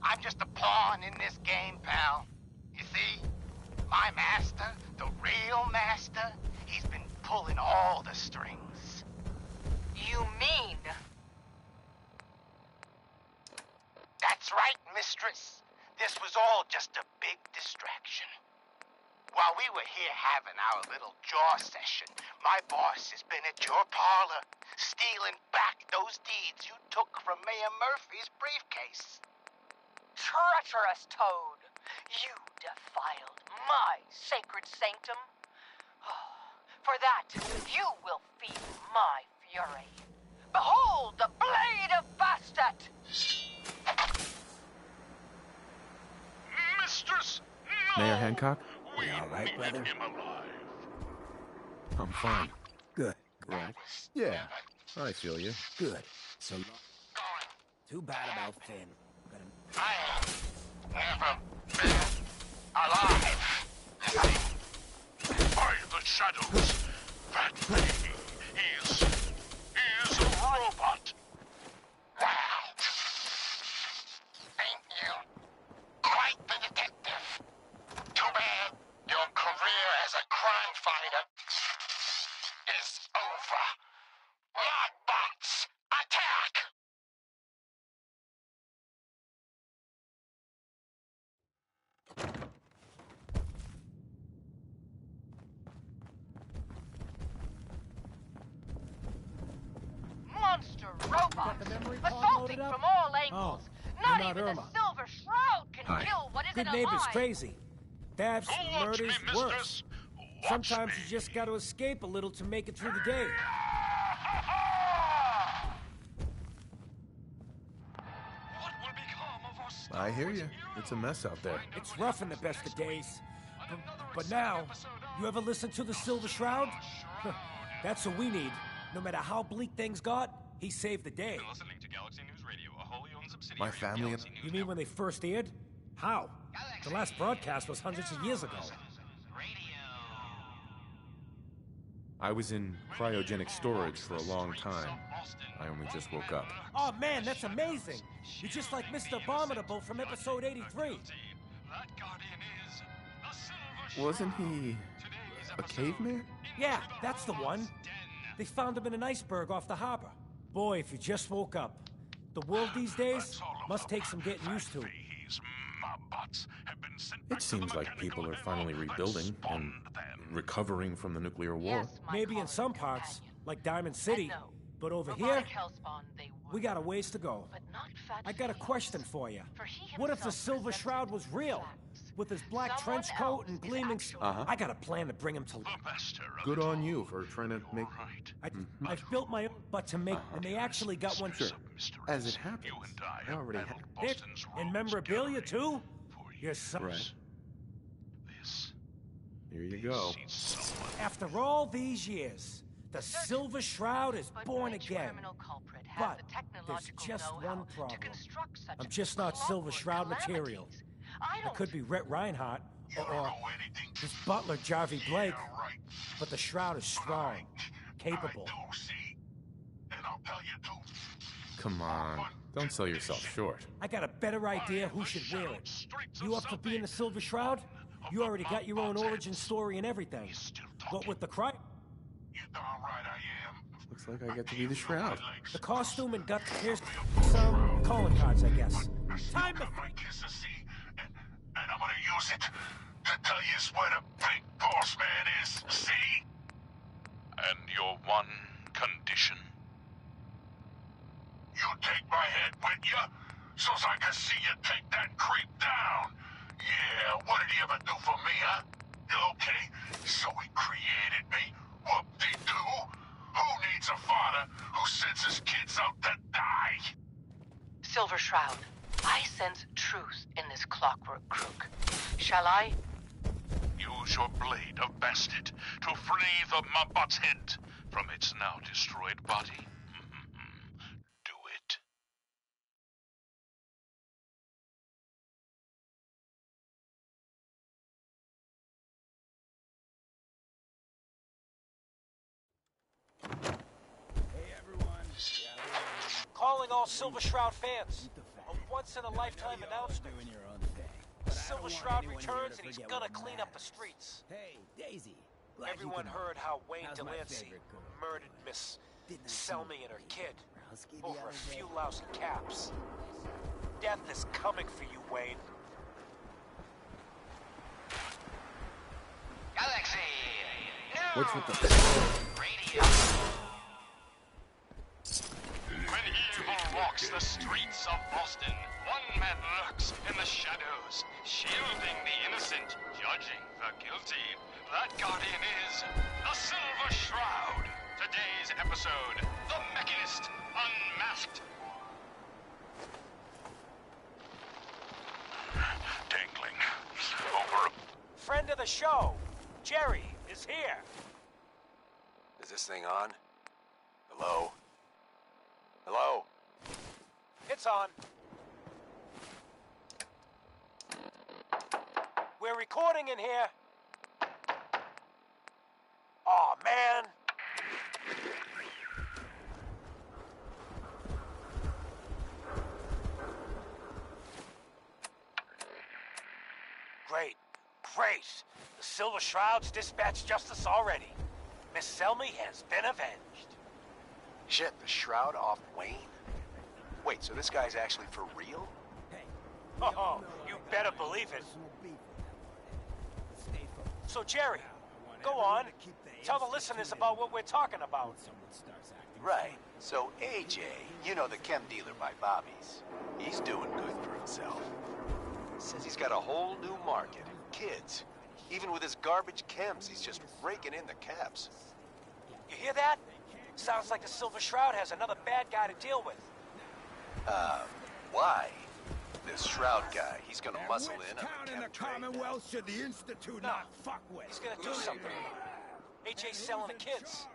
I'm just a pawn in this game, pal. You see, my master, the real master, he's been pulling all the strings. You mean? That's right, mistress. This was all just a big distraction. While we were here having our little jaw session, my boss has been at your parlor, stealing back those deeds you took from Mayor Murphy's briefcase. Treacherous Toad! You defiled my sacred sanctum. For that, you will feel my fury. Behold the blade of Bastet! Mistress! No! Mayor Hancock? We all right, needed brother? him alive. I'm fine. Good. Right? Yeah, I feel you. Good. So too bad about Finn. I have never been alive. By the shadows, that thing is a robot. Wow. Ain't you quite the detective? Too bad your career as a crime fighter is over. Modbots, attack! Monster robots! Assaulting from all angles! Not even the Silver Shroud can kill what isn't Good alive! neighbor's crazy. Thefts, Go watch murders, me, worse. mistress. Watch Sometimes me. you just gotta escape a little to make it through the day. What will become of us? I hear you. It's a mess out there. It's rough in the best of days. But now, you ever listen to the Silver Shroud? That's what we need. No matter how bleak things got, he saved the day. Listening to Galaxy News Radio, a wholly owned subsidiary. My family and... You mean when they first aired? How? The last broadcast was hundreds of years ago. I was in cryogenic storage for a long time. I only just woke up. Oh man, that's amazing! You're just like Mr. Abominable from episode 83. Wasn't he a caveman? Yeah, that's the one. They found him in an iceberg off the harbor. Boy, if you just woke up. The world these days must take some getting used to. It seems like people are finally rebuilding and recovering from the nuclear war. Yes, my Maybe in calling some parts, companion. like Diamond City. I know. But over here, Robotic hellspawn they were, we got a ways to go. but not fat I got a faces. question for you. For he What if the himself Silver presented Shroud was real? facts. With his black Someone trench coat else and is gleaming... actually- I got a plan to bring him to life. Good on you for trying to make... I've built my own butt to make, and they actually got one Sure. As it happens, I already have... it. And memorabilia, too? You're some... Right. Here you go. After all these years, the Silver Shroud is But born which again. criminal culprit has But the technological there's just know-how one problem. to construct such I'm just not Silver clockwork Shroud material. calamities? I It don't could be Rhett Reinhardt, or his butler, Jarvie Blake. But the Shroud is strong, capable. Come on. Don't sell yourself short. I got a better idea who should wear it. You up for being the Silver Shroud? You already got your own origin story and everything. What with the crime? Looks like I get to be the Shroud. The costume and guts. Here's some calling cards, I guess. Time to fight. And I'm gonna use it to tell you where the big boss man is, see? And your one condition? You take my head with you, so's I can see you take that creep down. Yeah, what did he ever do for me, huh? Okay, so he created me. Whoop-de-doo. Who needs a father who sends his kids out to die? Silver Shroud, I sense truth in this clockwork crook. Shall I? Use your blade of Bastet to free the Mabot's head from its now destroyed body. Do it. Calling all Silver Shroud fans. A once-in-a-lifetime announcement. Doing your own thing. The But I Silver don't want Shroud anyone here returns to and he's forget gonna what clean up the matters. streets. Hey, Daisy. Glad you Everyone can heard how Wayne How's my Delancey favorite girl murdered doing? Miss Didn't I see Selmy you and her with kid Browski the over other a few day? lousy caps. Death is coming for you, Wayne. Galaxy What's with the... Radio. When evil walks the streets of Boston, one man lurks in the shadows, shielding the innocent, judging the guilty. That guardian is the Silver Shroud. Today's episode, The Mechanist Unmasked. Dangling over. Friend of the show, Jerry, is here. Is this thing on? Hello? Hello? It's on. We're recording in here. Aw, man. Great. Great. The Silver Shroud's dispatched justice already. Miss Selmy has been avenged. Shit, the Shroud off Wayne? Wait, so this guy's actually for real? Hey, Oh, you better believe it. So, Jerry, go on. Tell the listeners about what we're talking about. Right. So AJ, you know the chem dealer by Bobby's. He's doing good for himself. Says he's got a whole new market. Kids. Even with his garbage chems, he's just raking in the caps. You hear that? Sounds like the Silver Shroud has another bad guy to deal with. Why? This Shroud guy, he's gonna muscle in on Town the in the chem trade. Commonwealth should the Institute not fuck with? He's gonna do something. AJ's selling the kids,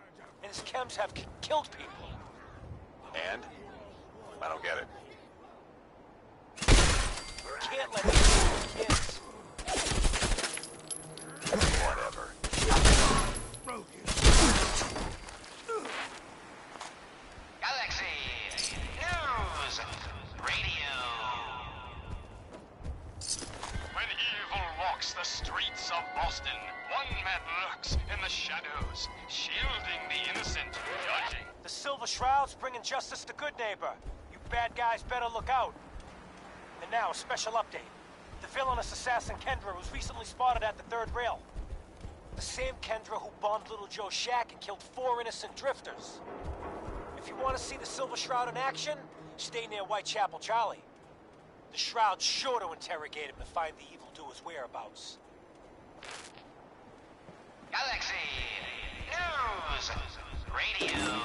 and his chems have killed people. And? I don't get it. Can't let him kill the kids. Whatever. Galaxy News Radio. When evil walks the streets of Boston, one man lurks in the shadows, shielding the innocent, judging. The Silver Shroud's bringing justice to Good Neighbor. You bad guys better look out. And now, a special update. The villainous assassin Kendra was recently spotted at the third rail. The same Kendra who bombed Little Joe's shack and killed 4 innocent drifters. If you want to see the Silver Shroud in action, stay near Whitechapel Charlie. The Shroud's sure to interrogate him to find the evildoer's whereabouts. Galaxy News Radio.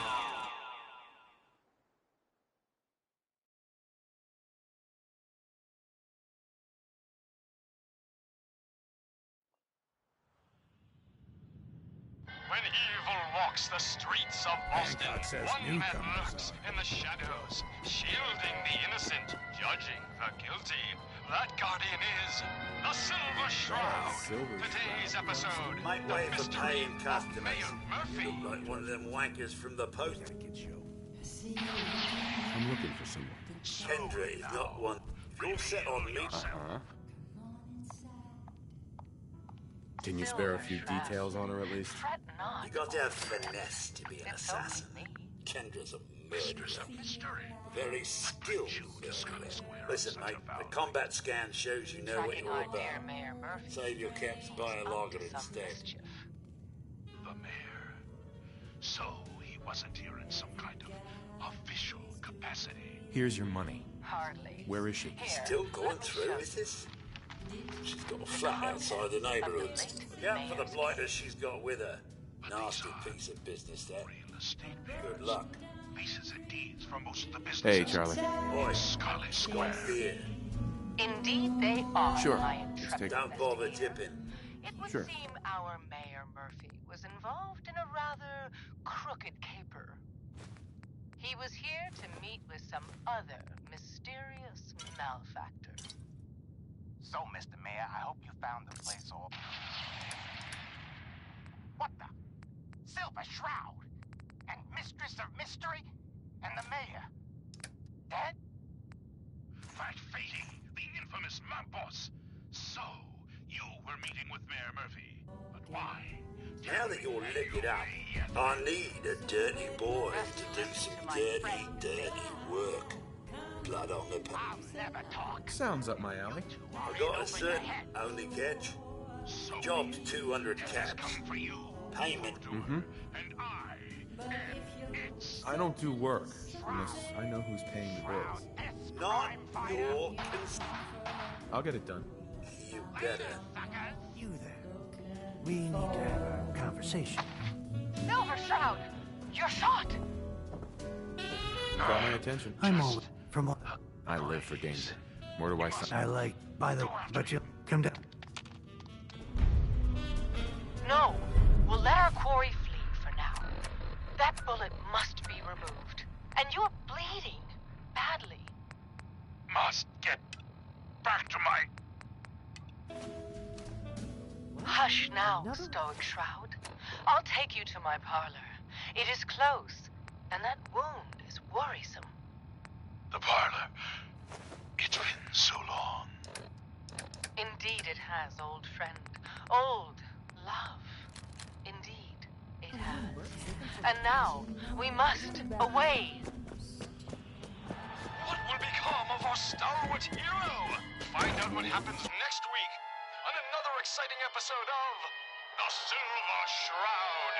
When evil walks the streets of Boston, Hancock says one man newcomers lurks are. in the shadows, shielding the innocent, judging the guilty. That guardian is the Silver Shroud. Silver Today's episode, Make the way for mystery paying of customers. Mayor Murphy. You look like one of them wankers from the post. I'm looking for someone. Kendra is not one. If you're set on me, Uh-huh. Can you spare a few details on her at least? Fret not. you got to have finesse to be an It's only assassin. me. Kendra's a murderer. Very skilled murderer. Listen, mate, the combat scan shows you know what Tracking you're our about. dear Mayor Murphy. Save your caps, buy a Up to lager some instead. mischief. The mayor. So he wasn't here in some kind of official capacity. Here's your money. Hardly. Where is she? Here, Still going let me through show with this? She's got a flat outside the neighbourhood. Look out for the blighters she's got with her. Nasty piece of business, that. Real estate Good luck. leases and deeds for most of the businesses. Hey, Charlie. Boy, Scarlet Square. beer. Indeed, they are Sure. my Let's intrepid take- Don't bother investigators. tipping. It would Sure. seem our Mayor Murphy was involved in a rather crooked caper. He was here to meet with some other mysterious malefactor. So, Mr. Mayor, I hope you found the place all... What the? Silver Shroud? And Mistress of Mystery? And the Mayor? Dead? That boss. So, you were meeting with Mayor Murphy. But why? Now that you're liquored up, I need a dirty boy to do some dirty work. Blood on the I'll never talk. Sounds up my alley. I got a certain only catch. Job's 200 caps. Come for you. Payment. And it's I don't do work unless I know who's paying the bills. Not your concern. I'll get it done. You better. You there. We need to have a conversation. Silver Shroud! You're shot! Got my attention. I'm all from what I live for danger. Where do I sign? I like. By the but you come down. No. We'll let our quarry flee for now. That bullet must be removed. And you're bleeding. Badly. must get back to my... Hush now, Stoic Shroud. I'll take you to my parlor. It is close, and that wound is worrisome. The parlor. It's been so long. Indeed it has, old friend. Old love. Indeed it has. And now, we must away. What will become of our stalwart hero? Find out what happens next week on another exciting episode of The Silver Shroud.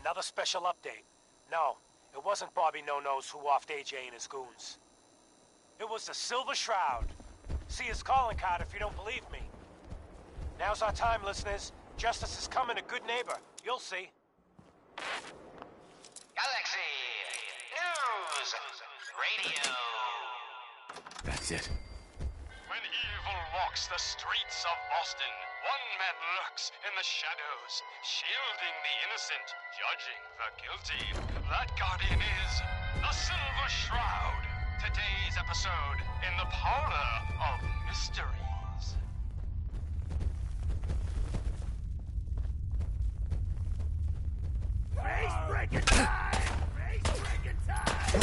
Another special update. No, it wasn't Bobby No-Nose who offed AJ and his goons. It was the Silver Shroud. See his calling card if you don't believe me. Now's our time, listeners. Justice is coming, a good neighbor. You'll see. Galaxy News Radio. That's it. When evil walks the streets of Boston, one man lurks in the shadows, shielding the innocent, judging the guilty. That guardian is the Silver Shroud. Today's episode in the Parlor of Mysteries. Face-breaking time! Face-breaking time!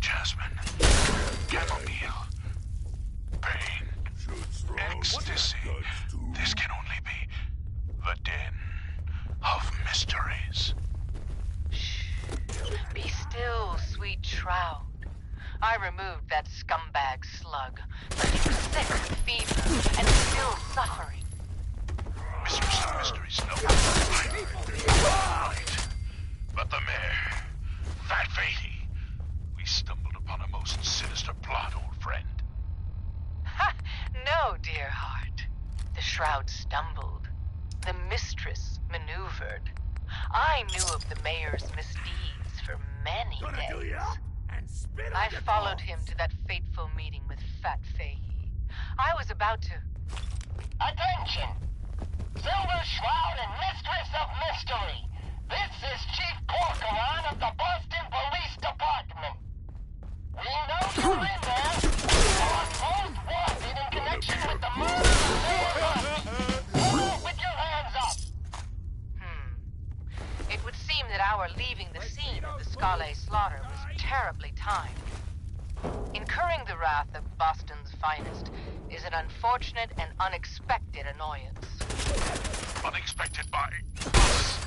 Jasmine. Chamomile. Pain. Ecstasy. This can only be the den of mysteries. Be still, sweet Shroud. I removed that scumbag slug, but he was sick with fever and still suffering. Mistress of Mysteries, no. Right. But the mayor, Fat Fatey, we stumbled upon a most sinister plot, old friend. Ha! No, dear heart. The Shroud stumbled. The mistress maneuvered. I knew of the mayor's misdeeds for many days. I followed him to that fateful meeting with Fat Fahey. I was about to... Attention! Silver Shroud and Mistress of Mystery. This is Chief Corcoran of the Boston Police Department. We know you're in there. You're most wanted in connection with the murder of Mayor Hunt. With your hands up. It would seem that our leaving the scene of the Scala slaughter was terribly timed. Incurring the wrath of Boston's finest is an unfortunate and unexpected annoyance. Unexpected by us,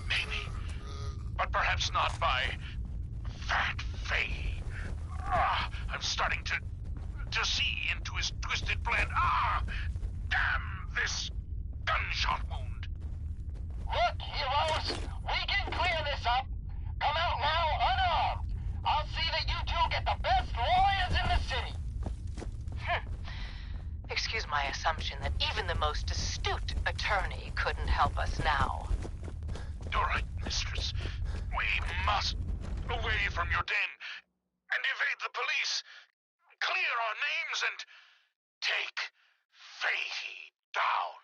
maybe. But perhaps not by Fat Faye. I'm starting to see into his twisted plan. Damn this gunshot wound. Look, heroes, we can clear this up. Come out now unarmed. I'll see that you two get the best lawyers in the city. Excuse my assumption that even the most astute attorney couldn't help us now. You're right, mistress. We must away from your den and evade the police. Clear our names and take Fahey down.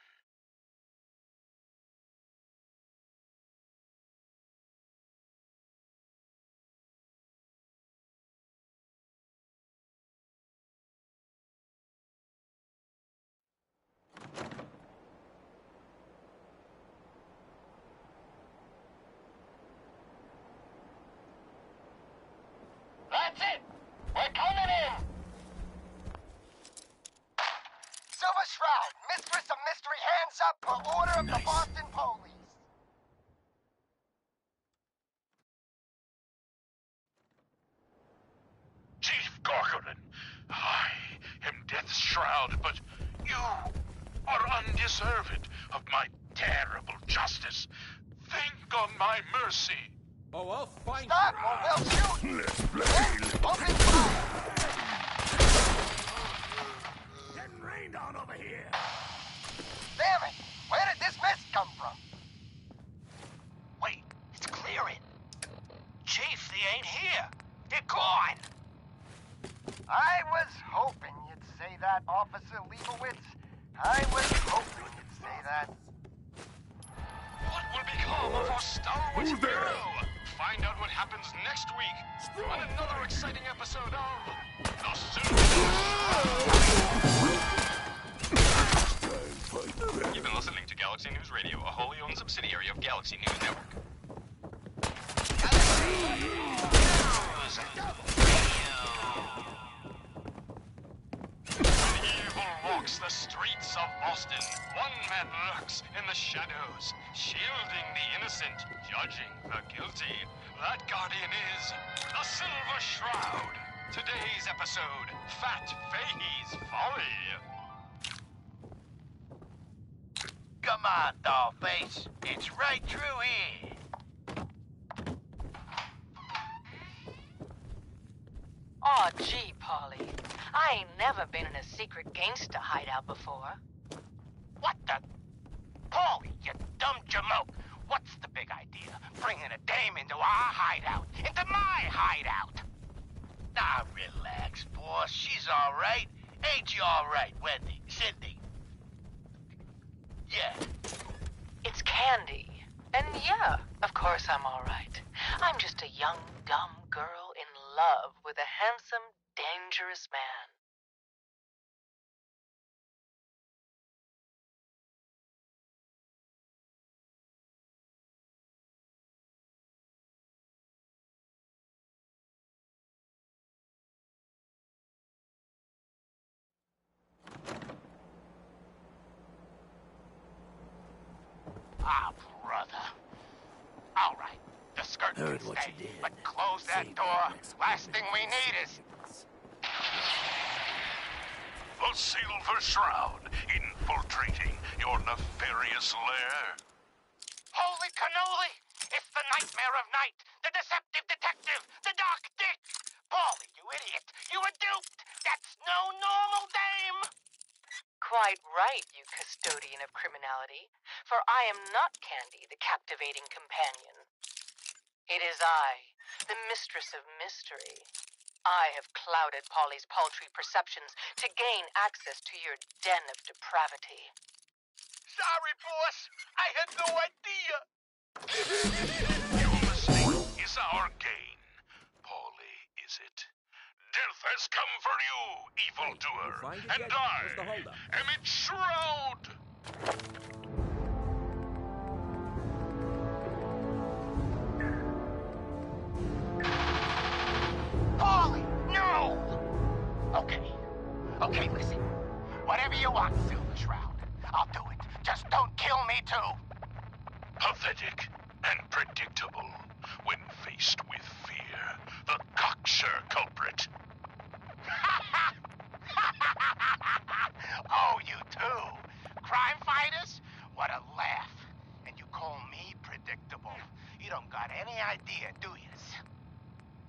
Gorgorin. I am Death's Shroud, but you are undeserved of my terrible justice. Think on my mercy. Oh, I'll find Stop, or we'll shoot! Let's play. Open fire! Getting rained on over here. Damn it! Where did this mess come from? Wait, it's clearing. Chief, they ain't here. They're gone. I was hoping you'd say that, Officer Leibowitz. I was hoping you'd say that. What will become of our stalwart hero? Find out what happens next week on another exciting episode of The Silver. You've been listening to Galaxy News Radio, a wholly owned subsidiary of Galaxy News Network. When evil walks the streets of Boston, one man lurks in the shadows, shielding the innocent, judging the guilty. That guardian is the Silver Shroud. Today's episode, Fat Fahey's Folly. Come on, Dollface. It's right through here. Aw, gee, Polly. I ain't never been in a secret gangsta hideout before. What the? Paulie, you dumb jamoke. What's the big idea? Bringing a dame into our hideout. Into my hideout. Now, relax, boss. She's all right. Ain't you all right, Wendy? Cindy? Yeah. It's Candy. And yeah, of course I'm all right. I'm just a young, dumb girl in love with a handsome, dangerous man. Ah, brother. All right. The skirt Heard can what stay, you did. but close that Save door. that next Last thing we need is... The Silver Shroud infiltrating your nefarious lair. Holy cannoli! It's the Nightmare of Night, the Deceptive Detective, the Dark Dick! Paulie, you idiot! You were duped! That's no normal dame! Quite right, you custodian of criminality, for I am not Candy, the captivating companion. It is I, the mistress of mystery. I have clouded Polly's paltry perceptions to gain access to your den of depravity. Sorry, boss. I had no idea. Your mistake is our gain. Polly, is it? Death has come for you, evildoer. find it And yet? I What's the holdup? am its shroud. Paulie, no! Okay, listen. Whatever you want, Silver Shroud. I'll do it. Just don't kill me, too. Pathetic and predictable when faced with fear. The cocksure culprit. Oh, you too. Crime fighters? What a laugh. And you call me predictable. You don't got any idea, do you?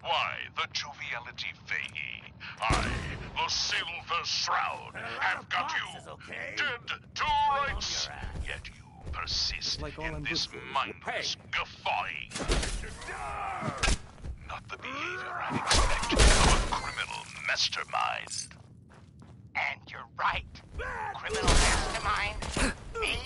Why, the joviality Fahey. I, the Silver Shroud, have got you okay? dead to rights. Yet you persist Like all in I'm this good for. mindless guffawing. Not the behavior I'd expect of a criminal mastermind. And you're right. Criminal mastermind? Me?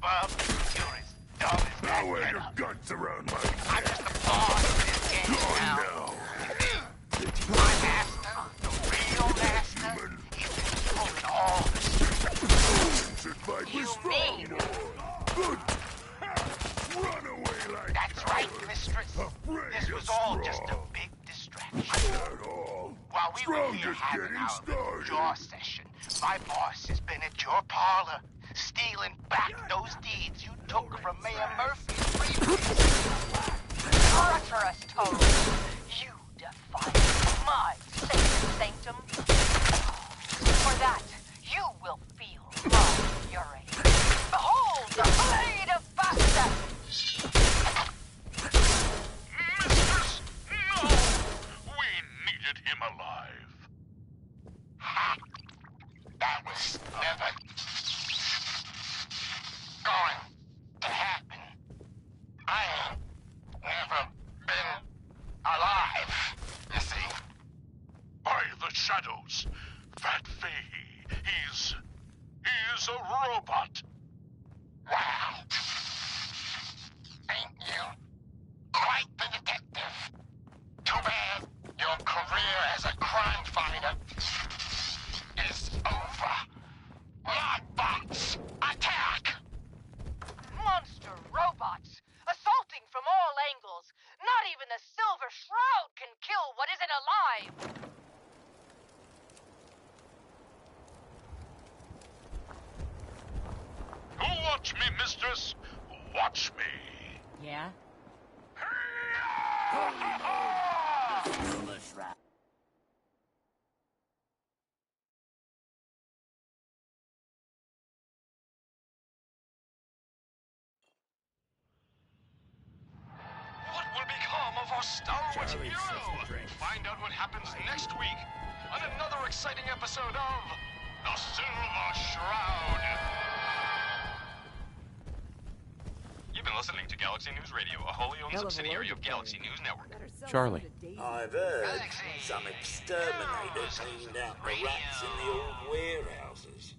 Bub, you're as dumb as that. Now wear get your up. guts around my I'm just the boss of this game now. now. My master, the real master, he's been pulling all the strings. It might be You strong, mean- boy. Good. Run away like That's right, mistress. Afraid This of was all straw. just a big distraction. Not all. While we were Strong here just having getting our little started. jaw session, my boss has been at your parlor, stealing back those deeds you took from Mayor Murphy's briefcase. Treacherous toad! You defy my wanted him alive. Ha! That was never going to happen. I ain't never been alive, you see. By the shadows, Fat Fahey, he's a robot. Wow. Ain't you quite the detective? Too bad your career as a crime fighter is over. Modbots, attack! Monster robots, assaulting from all angles. Not even the Silver Shroud can kill what isn't alive. Watch me, mistress. Watch me. Yeah? What will become of our stalwart hero? Find out what happens next week on another exciting episode of The Silver Shroud. You've been listening to Galaxy News Radio, a wholly owned subsidiary of Galaxy News Network. Charlie. I've heard some exterminator cleaned out the rats in the old warehouses.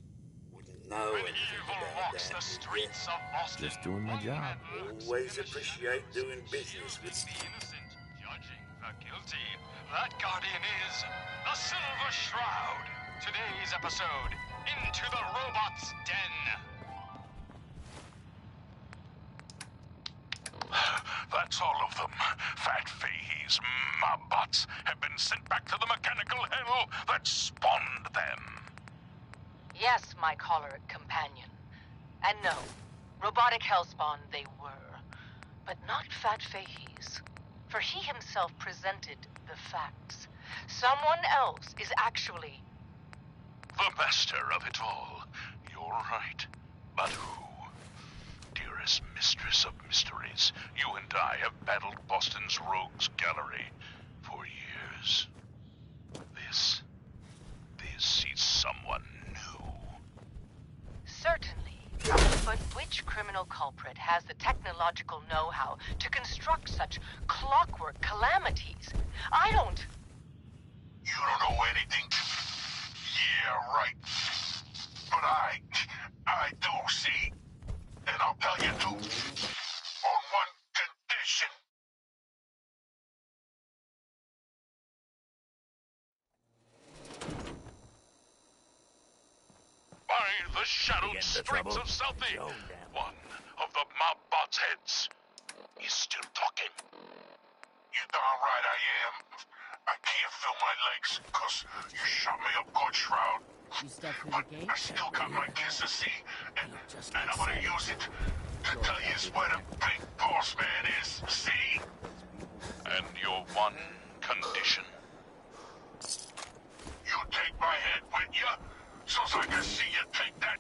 Wouldn't know When anything evil about walks that. the streets of Boston, Just doing my job. Always appreciate doing business with the innocent, judging the guilty. That guardian is the Silver Shroud. Today's episode, Into the Robot's Den. That's all of them. Fat Fahey's Mobbots have been sent back to the mechanical hell that spawned them. Yes, my choleric companion. And no, robotic hellspawn they were. But not Fat Fahey's. For he himself presented the facts. Someone else is actually... The master of it all. You're right. But who? Dearest mistress of mysteries, you and I have battled Boston's rogues gallery for years. This is someone new. Certainly. But which criminal culprit has the technological know-how to construct such clockwork calamities? I don't... You don't know anything? Yeah, right. But I do, see? And I'll tell you too. On one condition. By the shadowed streets of Southie, one of the Mobbots' heads is still talking. You're darn right I am. I can't feel my legs, 'cause you shot me up good, Shroud. You stepped through But the gate? I still got my kiss to see, and I'm gonna use it to tell you where the big boss man is, see? And your one condition. You take my head with you, so I can see you take that.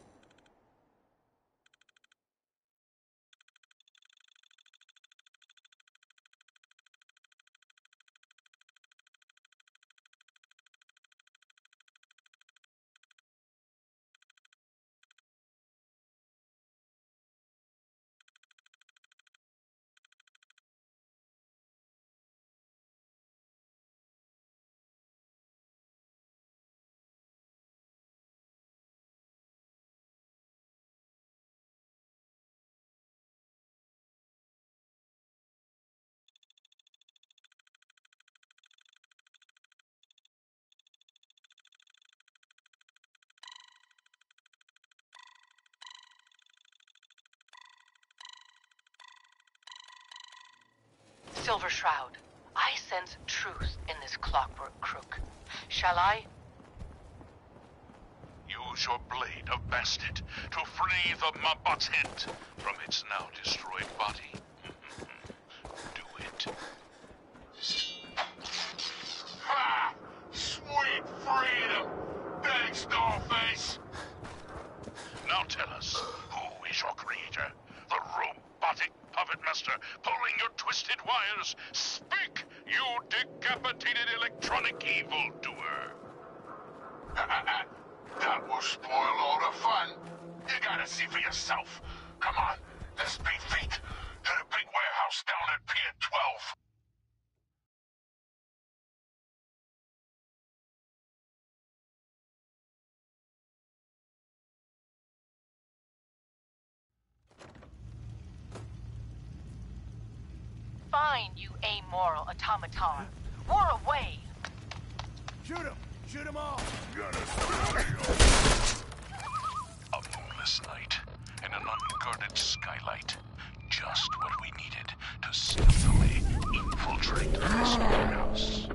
Silver Shroud, I sense truth in this clockwork crook. Shall I? Use your blade of Bastet to free the Mobbot's head from its now destroyed body. Do it. Ha! Sweet freedom! Thanks, Dollface! Now tell us, who is your creator? The robotic puppet master pulling your twisted wires? Speak, you decapitated electronic electronic evildoer. That will spoil all the fun. You gotta see for yourself. Come on, let's beat feet to the big warehouse down at Pier 12. Fine, you amoral automaton. War away! Shoot him! Shoot them all! A moonless night and an unguarded skylight. Just what we needed to stealthily infiltrate this warehouse.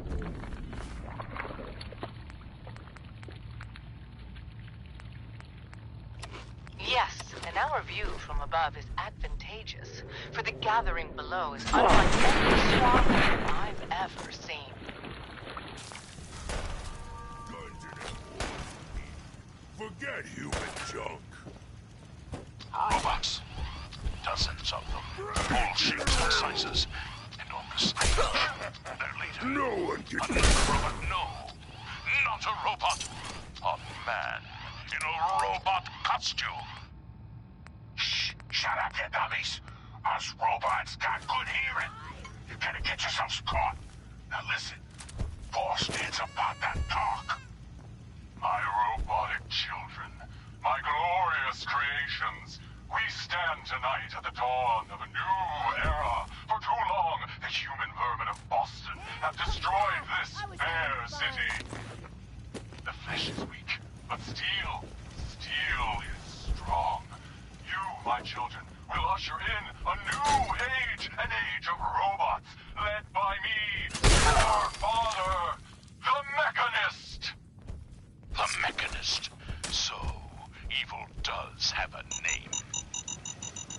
Yes, and our view from above is advantageous, for the gathering below is unlike any swamp I've ever seen. Forget human junk. Robots. Dozens of them. All shapes and sizes. And on the stage. Their leader. No one can... Another robot, no. Not a robot. A man in a robot costume. Shh. Shut up, you dummies. Us robots got good hearing. You gotta get yourselves caught. Now listen. Boston's about that talk. My robotic children, my glorious creations, we stand tonight at the dawn of a new era. For too long, the human vermin of Boston have destroyed this fair city. The flesh is weak, but steel is strong. You, my children, will usher in a new age, an age of robots, led by me, your father, the Mechanist. The Mechanist. So, evil does have a name.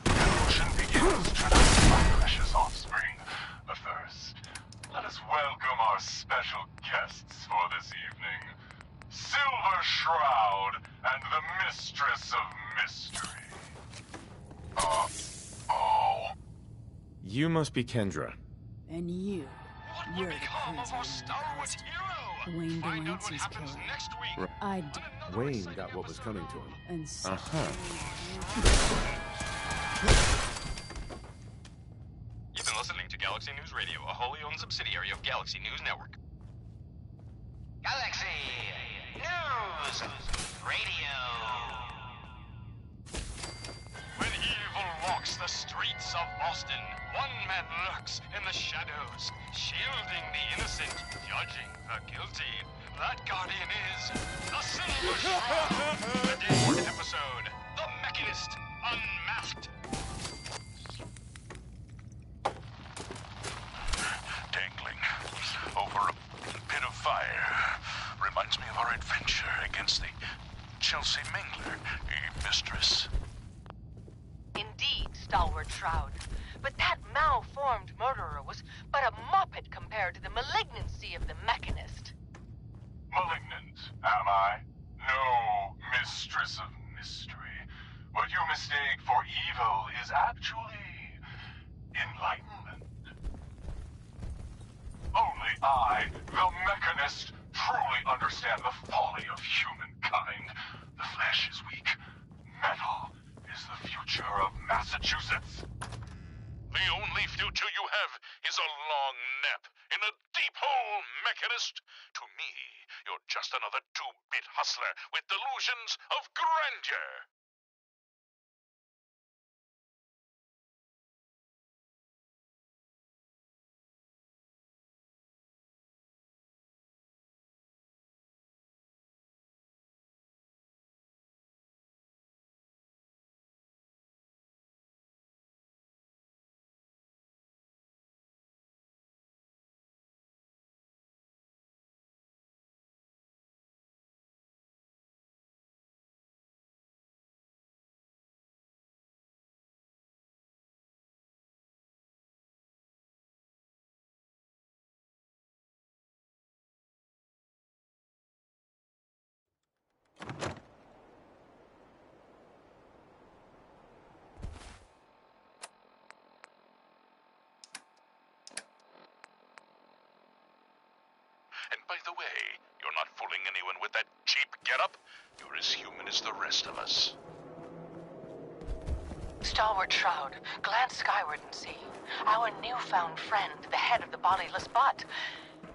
Evolution begins to my precious offspring. But first, let us welcome our special guests for this evening. Silver Shroud and the Mistress of Mystery. You must be Kendra. And you're the Become of our crazy Star Wars hero. Wayne Find out what Delancey's happens killer. next week. I Wayne got what was coming to him. and so You've been listening to Galaxy News Radio, a wholly owned subsidiary of Galaxy News Network. Galaxy News Radio. When evil walks the streets of Boston, one man lurks in the shadows, shielding the innocent, judging the guilty. That guardian is the Silver Shroud. The day episode, The Mechanist Unmasked. Dangling over a pit of fire reminds me of our adventure against the Chelsea Mingler, mistress. Indeed, Stalwart Shroud. But that malformed murderer was but a muppet compared to the malignancy of the Mechanist. Malignant, am I? No, mistress of mystery. What you mistake for evil is actually enlightenment. Only I, the Mechanist, truly understand the folly of humankind. The flesh is weak. Metal is the future of Massachusetts. The only future you have is a long nap in a deep hole, Mechanist. To me, you're just another two-bit hustler with delusions of grandeur. And by the way, you're not fooling anyone with that cheap getup. You're as human as the rest of us. Stalwart Shroud, glance skyward and see. Our newfound friend, the head of the bodiless butt.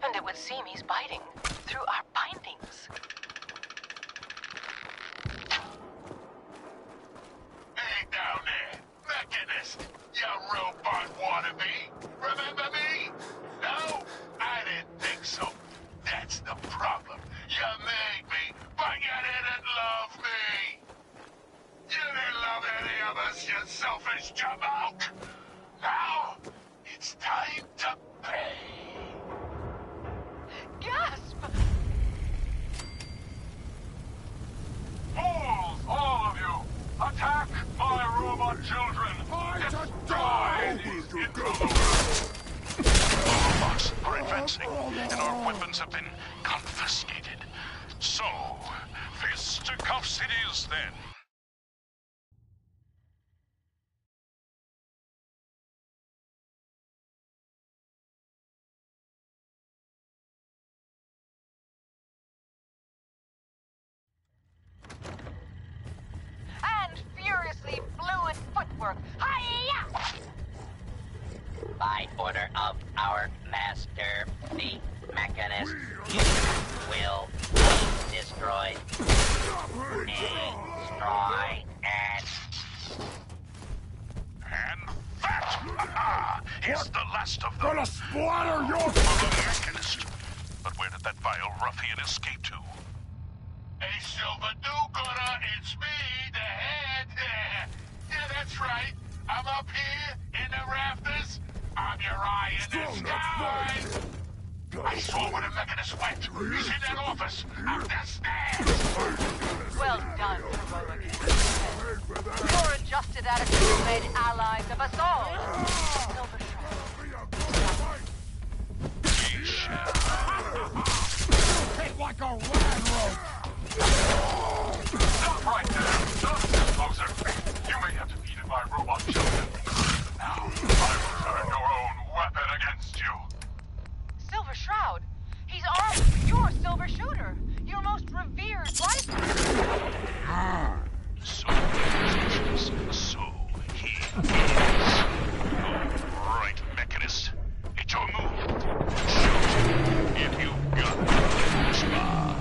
And it would seem he's biting through our bindings. Hey down there, Mechanist, you robot wannabe. Remember me? No? I didn't think so. That's the problem. You made me, but you didn't love me. You didn't love any of us, you selfish jamoke. Now, it's time to pay. Gasp! Fools, all of you! Attack my robot children! Destroy these intruders! Robots are advancing, and our weapons have been confiscated. So, fisticuffs it is then. And furiously fluid footwork. Hi-ya! By order of our master, the Mechanist will be destroyed. Destroy and that is the last of them. Gonna splatter your... For the Mechanist. But where did that vile ruffian escape to? Hey, Silver Do-Gooder, it's me, the head. Yeah, that's right. I'm up here in the rafters. I'm your eye in the sky. I saw where the Mechanist went. He's in that office. Up the stairs. Well done, heroic. Your adjusted attitude made allies of us all. Silver Shroud. We shall. Hit like a rag rope! Stop right there. Don't get closer. You may have defeated my robot children. Now, I will turn your own weapon against you. Silver Shroud. He's armed with your Silver Shooter, your most revered rifle. So he is. All right, Mechanist. It's your move. Shoot. If you've got chutzpah.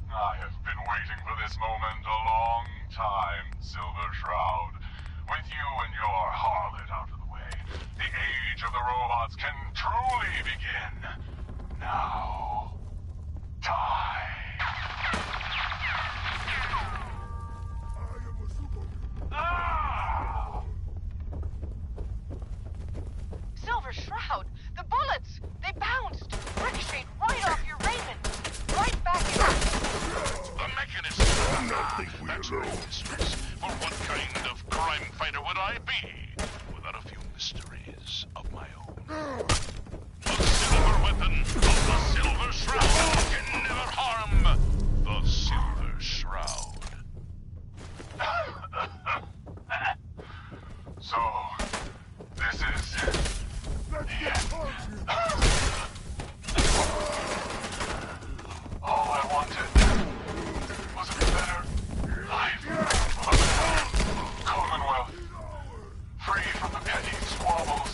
I have been waiting for this moment a long time, Silver Shroud. With you and your harlot out of the way, the age of the robots can truly begin. Now, die. Ah! Silver Shroud, the bullets, they bounced, ricocheted right off your raiment, right back in. The Mechanist. That's right, mistress. For what kind of crime fighter would I be without a few mysteries of my own? The silver weapon of the Silver Shroud can never harm the Silver Shroud. So, this is the end. All I wanted was a better life, a better Commonwealth, free from the petty squabbles.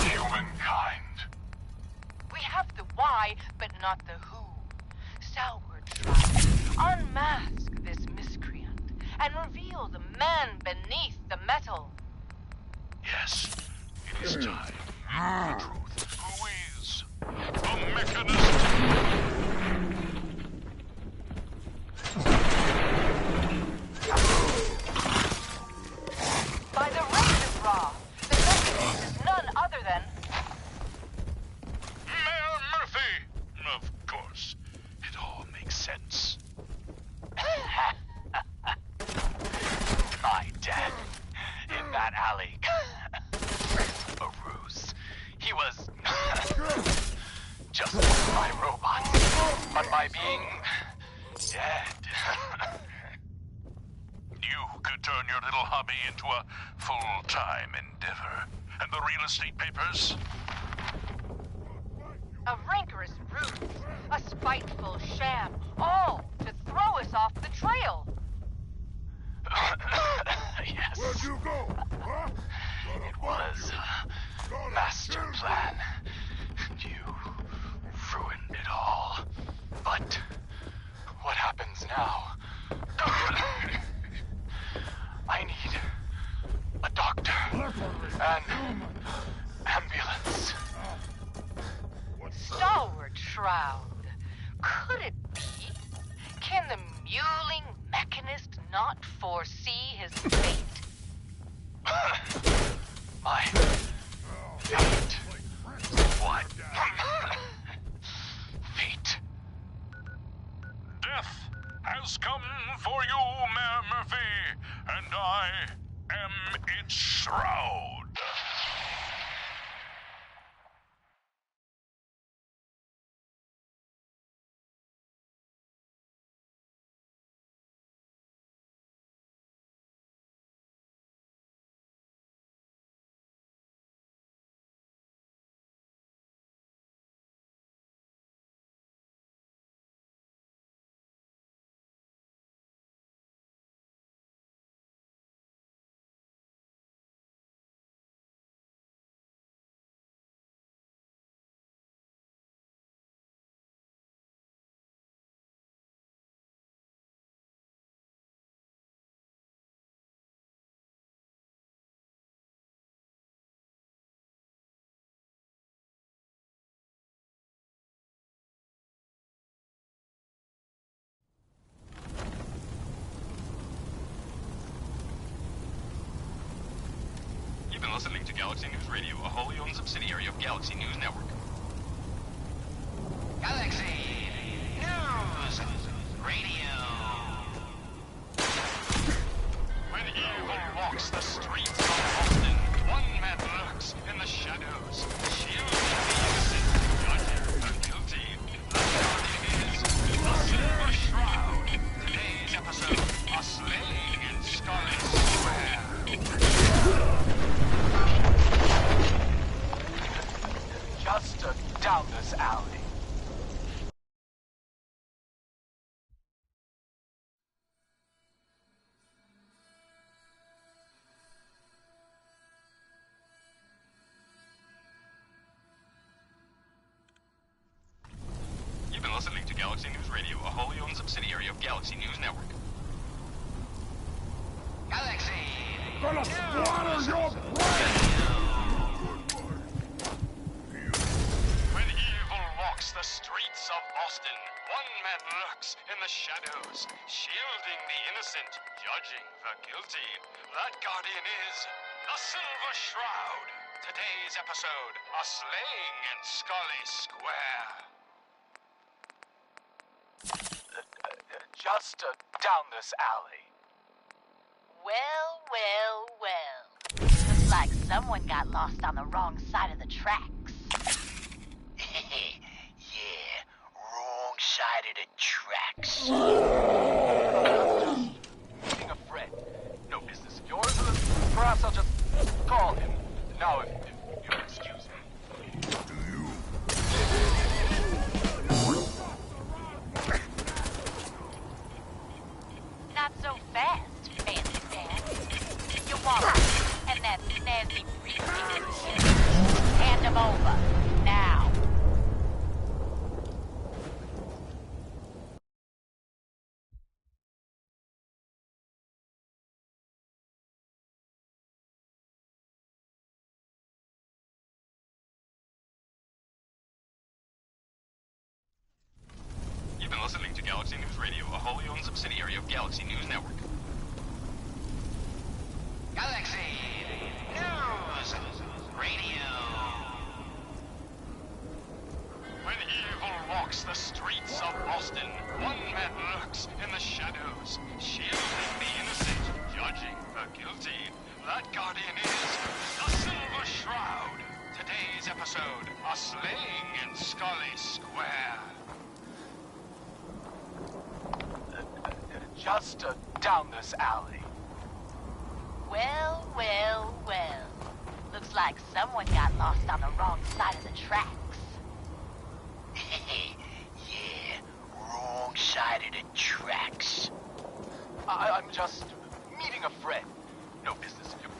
Humankind. We have the why, but not the who. Stalwart Shroud, unmask this miscreant and reveal the man beneath the metal. Yes, it is time. The truth. Who is the Mechanist? By the reign of Ra, the Mechanist is none other than... Mayor Murphy! Of course. It all makes sense. My dad, in that alley. A ruse. He was just my turn your little hobby into a full-time endeavor. And the real estate papers? A rancorous ruse, a spiteful sham, all to throw us off the trail. Yes. Where'd you go? Huh? It was a master plan. You ruined it all. But what happens now? I need a doctor. An ambulance. Stalwart Shroud. Could it be? Can the mewling mechanist not foresee his fate? My fate. What? Fate. Death has come for you, Mayor Murphy, and I am its shroud. You've been listening to Galaxy News Radio, a wholly owned subsidiary of Galaxy News Network. Galaxy News Radio. When evil walks the streets of Boston, one man lurks in the shadows, shielding the innocent, judging the guilty. The guardian is the Silver Shroud. Today's episode, a slaying in Scarlet Square. Just down this alley. You've been listening to Galaxy News Radio, a wholly owned subsidiary of Galaxy News Network. Galaxy Gonna splatter your When evil walks the streets of Boston, one man lurks in the shadows, shielding the innocent, judging the guilty. That guardian is the Silver Shroud. Today's episode, a slaying in Scully Square. Just down this alley. Well, well, well. Looks like someone got lost on the wrong side of the tracks. Yeah, wrong side of the tracks. Meeting a friend. No business of yours. Perhaps I'll just call him. Now, if you'll excuse me. Not so fast, fancy pants. You walk, and that snazzy briefcase. Hand him over, now. You've been listening to Galaxy News Radio, a wholly owned subsidiary of Galaxy News Network. Galaxy News Radio. When evil walks the streets of Boston, one man lurks in the shadows, shielding the innocent, judging the guilty. That guardian is the Silver Shroud. Today's episode, a slaying in Scully Square. Just down this alley. Well, well, well. Looks like someone got lost on the wrong side of the tracks. Yeah, wrong side of the tracks. I'm just meeting a friend. No business of yours.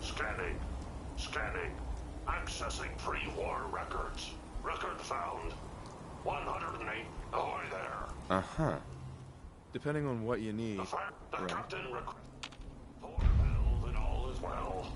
Scanning. Scanning. Accessing pre-war records. Record found. 108. Ahoy there. Uh-huh. Depending on what you need. The fact the right. captain valve and all is well.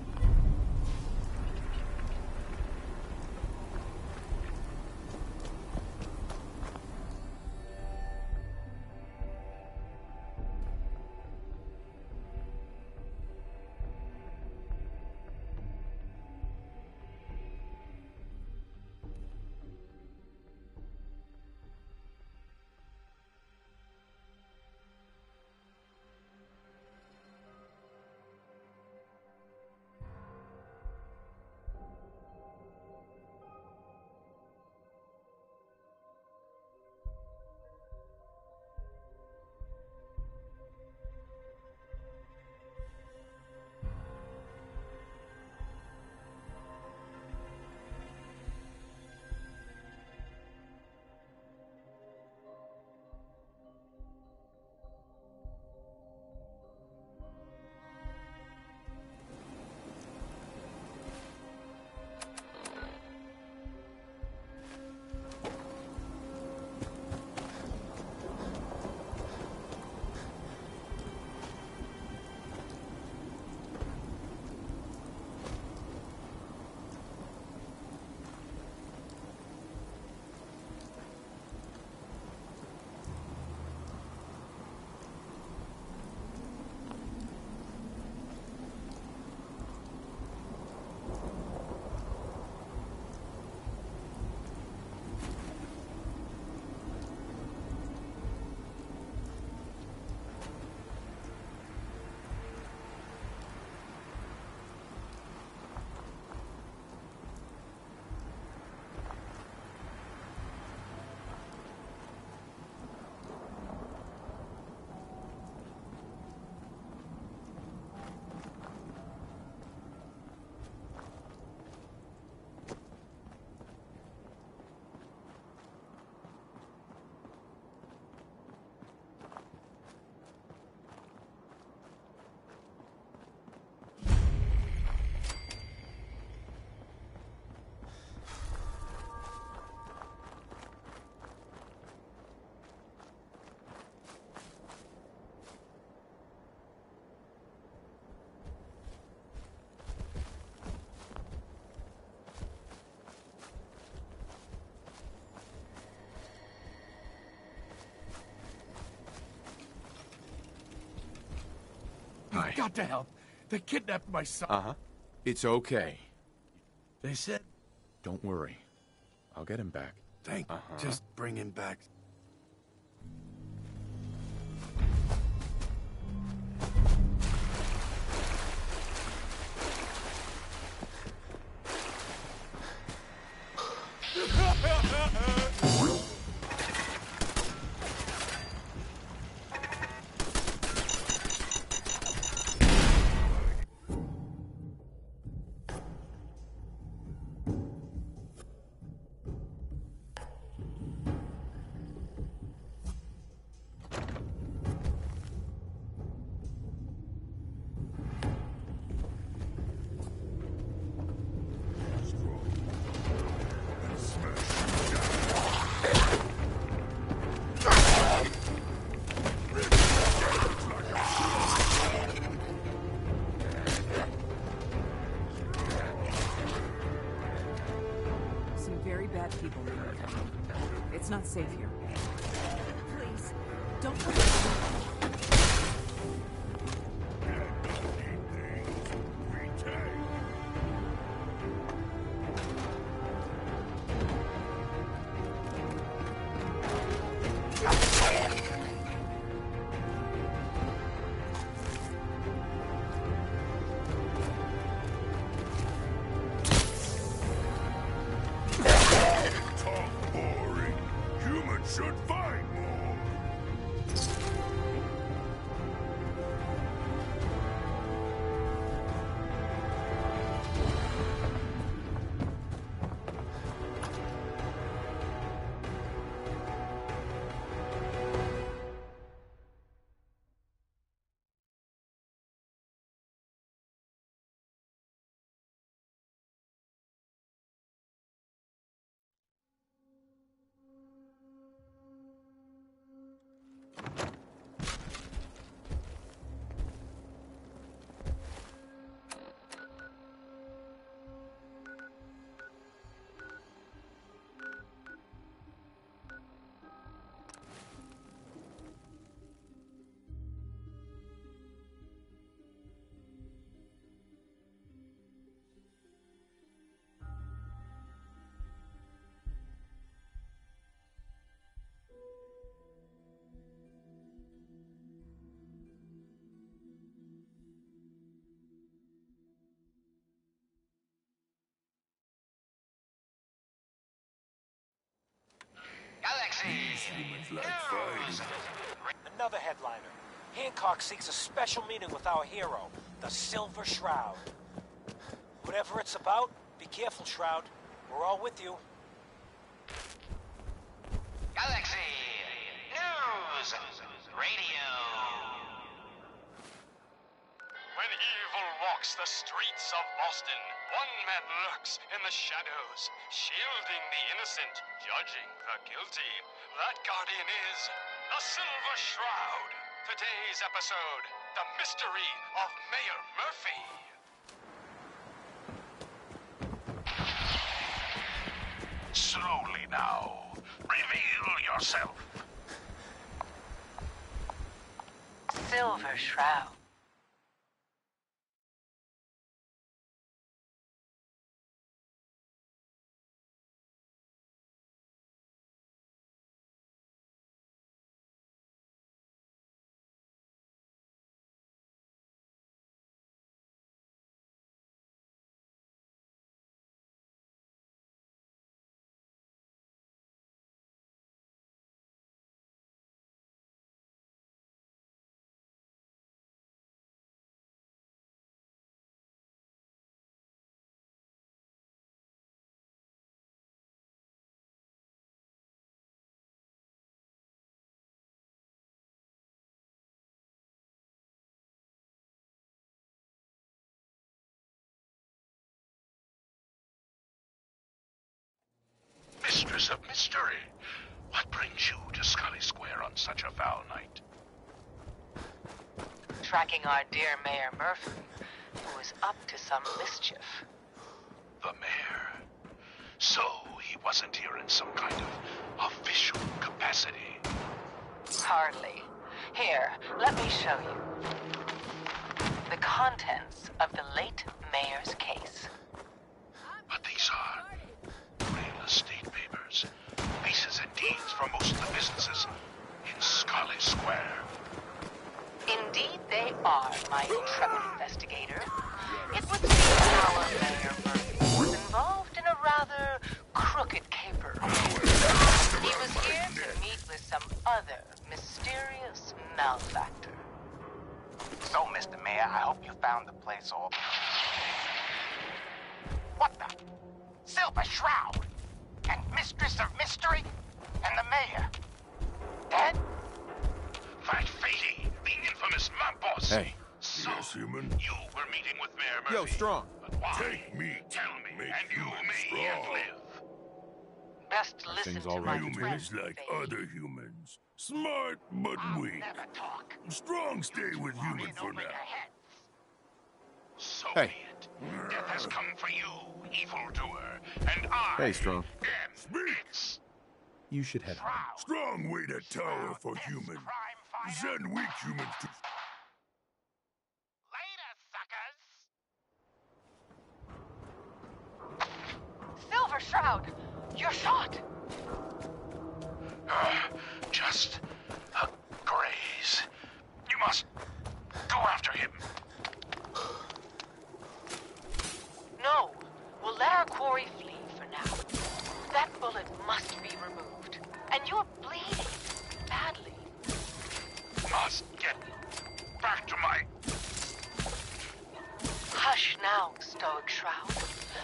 You've got to help. They kidnapped my son. Uh-huh. It's okay. They said... Don't worry. I'll get him back. Thank you. Just bring him back. safe here. Please, don't. Should find more. Galaxy News. Another headliner. Hancock seeks a special meeting with our hero, the Silver Shroud. Whatever it's about, be careful, Shroud. We're all with you. Galaxy News Radio. When evil walks the streets of Boston, one man lurks in the shadows, shielding the innocent, judging the guilty. That guardian is the Silver Shroud. Today's episode, The Mystery of Mayor Murphy. Slowly now. Reveal yourself. Silver Shroud. Mistress of Mystery, what brings you to Scully Square on such a foul night? Tracking our dear Mayor Murphy, who is up to some mischief. The mayor? So he wasn't here in some kind of official capacity? Hardly. Here, let me show you. The contents of the late mayor's case. But these are real estate papers, leases and deeds for most of the businesses in Scully Square. Indeed they are, my intrepid investigator. It would seem our Mayor Murphy was involved in a rather crooked caper. He was here to meet with some other mysterious malefactor. So, Mr. Mayor, I hope you found the place all... What the? Silver Shroud? And Mistress of Mystery? And the Mayor? Dead? That Fady, the infamous mob boss. Hey. So, Yes, human. you were meeting with Mayor Murphy. Yo, Strong. But why? Take me. Tell me, Make and you humans may yet strong. live. Best listen Thing's to all my right. friend, Humans like Fade. other humans. Smart but weak. Never talk. Strong stay with human for now. So Hey. be it. Death has come for you, evildoer, and I Hey, Strong. am Speak. it. You should head home. Strong way to tire for human. Send weak humans to... Later, suckers! Silver Shroud! You're shot! Just a graze. You must go after him. No. We'll let our quarry flee for now. That bullet must be removed. And you're bleeding badly. Must get back to my... Hush now, Stoic Shroud.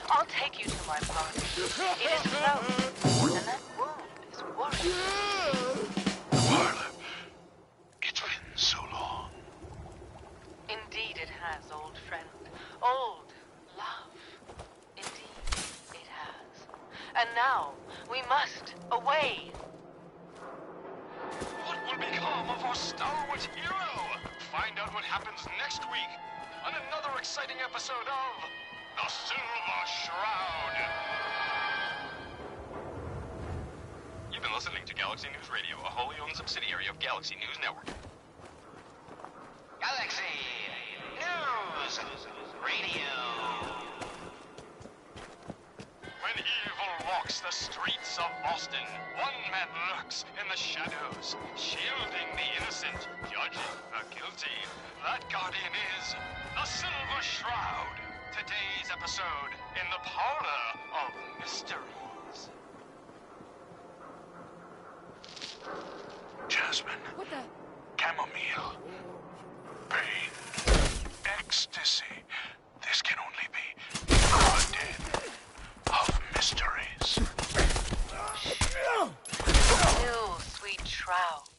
I'll take you to my party. It is closed, and that wound is worrying. Marla, it's been so long. Indeed it has, old friend. Old love. Indeed it has. And now, we must away. What will become of our stalwart hero? Find out what happens next week on another exciting episode of The Silver Shroud. You've been listening to Galaxy News Radio, a wholly owned subsidiary of Galaxy News Network. Galaxy News Radio. When evil walks the streets of Boston, one man lurks in the shadows, shielding the innocent, judging the guilty. That guardian is the Silver Shroud. Today's episode in the Parlor of Mysteries. Jasmine. What the? Chamomile. Pain. Ecstasy. This can only be the den of mysteries. Still, sweet Shroud.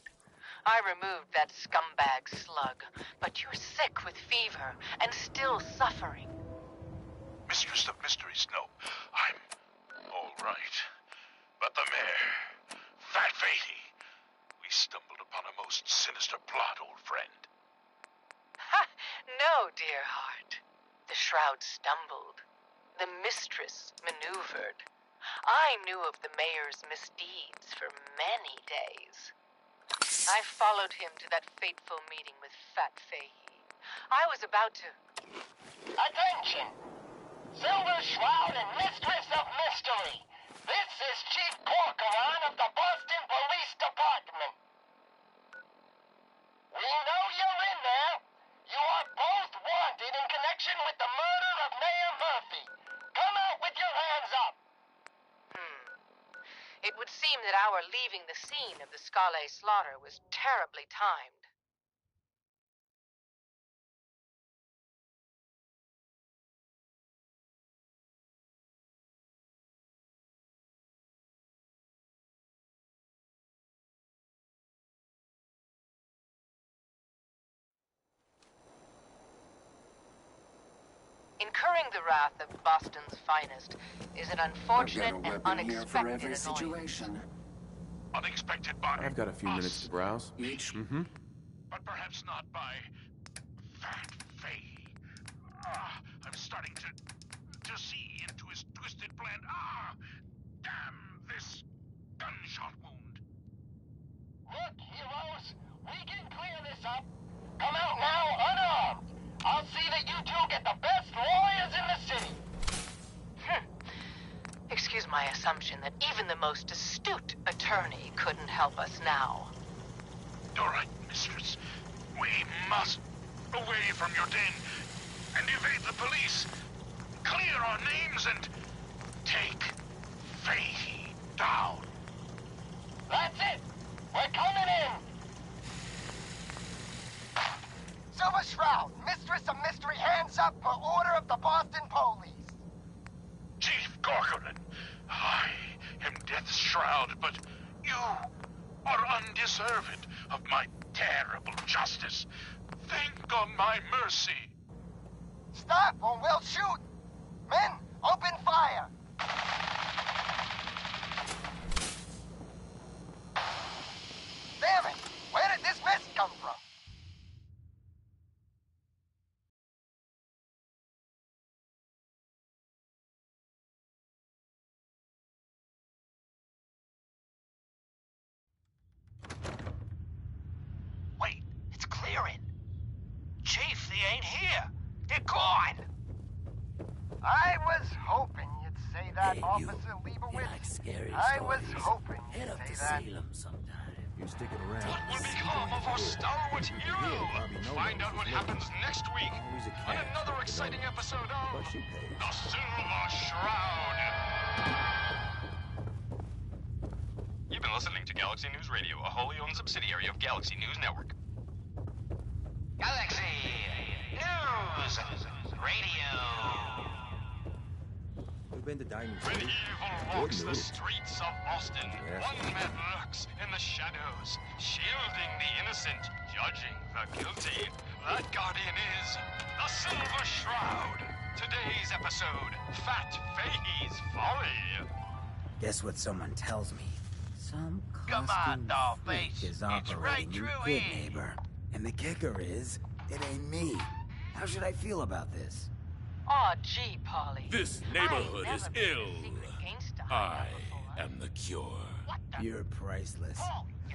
I removed that scumbag slug, but you're sick with fever and still suffering. Mistress of Mysteries, no. I'm all right. But the mayor, Fat Fatey, we stumbled upon a most sinister plot, old friend. Ha! No, dear heart. The Shroud stumbled. The mistress maneuvered. I knew of the mayor's misdeeds for many days. I followed him to that fateful meeting with Fat Fahey. I was about to... Attention! Silver Shroud and Mistress of Mystery. This is Chief Corcoran of the Boston Police Department. We know you're in there. You are both wanted in connection with the murder of Mayor Murphy. Come out with your hands up. It would seem that our leaving the scene of the Scale slaughter was terribly timed. Incurring the wrath of Boston's finest is an unfortunate and unexpected annoyance. Unexpected by I've got a few minutes to browse. Each? Mm-hmm. But perhaps not by Fat Fahey. I'm starting to see into his twisted plan. Damn this gunshot wound. Look, heroes, we can clear this up. Come out now unarmed. I'll see that you two get the best lawyers in the city. Excuse my assumption that even the most astute attorney couldn't help us now. All right, mistress. We must away from your den and evade the police. Clear our names and take Fahey down. That's it. We're coming in. Silver Shroud, Mistress of Mystery, hands up per order of the Boston Police. Chief Corcoran, I am Death's Shroud, but you are undeserved of my terrible justice. Think on my mercy. Stop or we'll shoot. Men, open fire. Damn it! Where did this mess come from? that, Hey, Officer you Leibowitz? like scary I was stories. hoping Head you'd up say to that. Salem sometime. You're sticking around. What will become of our stalwart hero? Find out what happens next week on another exciting episode of The Silver Shroud. You've been listening to Galaxy News Radio, a wholly owned subsidiary of Galaxy News Network. Galaxy News Radio. We've been to Diamond When City. evil walks Good the move. streets of Boston, one man lurks in the shadows, shielding the innocent, judging the guilty. That guardian is the Silver Shroud. Today's episode, Fat Fahey's Folly. Guess what someone tells me? Some Come on, costume Dollface. freak is It's right operating through Good here. Neighbor. And the kicker is, it ain't me. How should I feel about this? Aw, gee, Polly. This neighborhood is ill. I am the cure. You're priceless.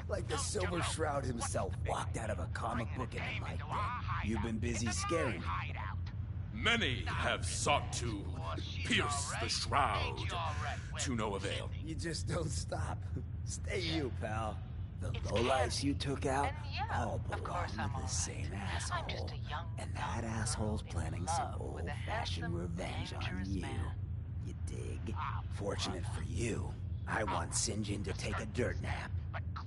Like the Silver Shroud himself walked out of a comic book and it like that. You've been busy scaring me. Many have sought to pierce the shroud, to no avail. You just don't stop. Stay you, pal. The lowlifes you took out all belong to the same asshole. And that asshole's planning some old-fashioned revenge on you. You dig? Fortunate for you, I want Sinjin to take a dirt nap.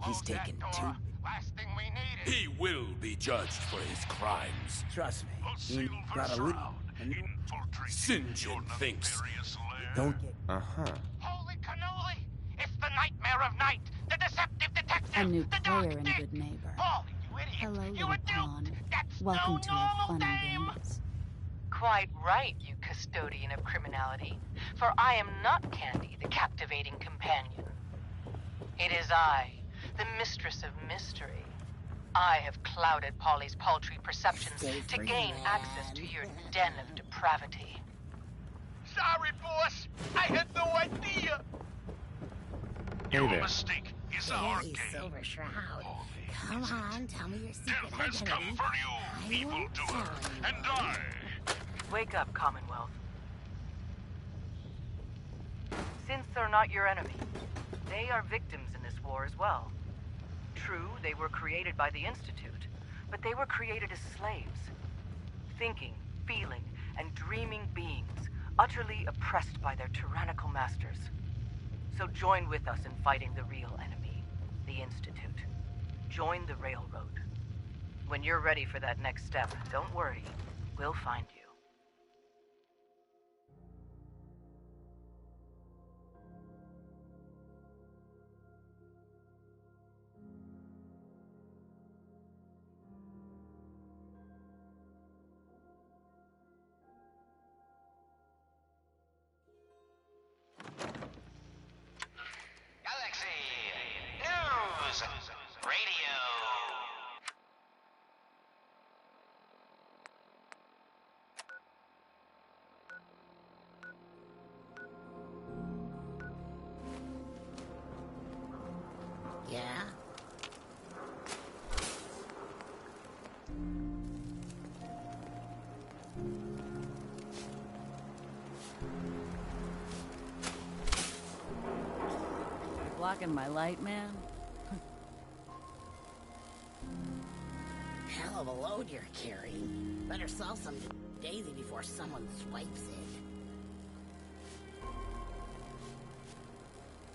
He's taken two. He will be judged for his crimes. Trust me, he got a little. Sinjin thinks. Don't get. Holy cannoli! It's the Nightmare of Night! The deceptive detective! A new the player dark in dick! Good Neighbor. Paulie, you idiot! Hello, you little were duped! pawn. That's Welcome no to our normal fun and name! games. Quite right, you custodian of criminality. For I am not Candy, the captivating companion. It is I, the mistress of mystery. I have clouded Polly's paltry perceptions Stay to free, gain man. access to your den of depravity. Sorry, boss! I had no idea! Your there. mistake is our Hey, game. Silver Shroud. Come on, tell me your secret Death has identity. come for you, I won't evildoer, tell you. and I. Wake up, Commonwealth. Since they're not your enemy, they are victims in this war as well. True, they were created by the Institute, but they were created as slaves. Thinking, feeling, and dreaming beings, utterly oppressed by their tyrannical masters. So join with us in fighting the real enemy, the Institute. Join the Railroad. When you're ready for that next step, don't worry, we'll find you. Galaxy News Radio. Yeah? Blocking my light, man? Hell of a load you're carrying. Better sell some to Daisy before someone swipes it.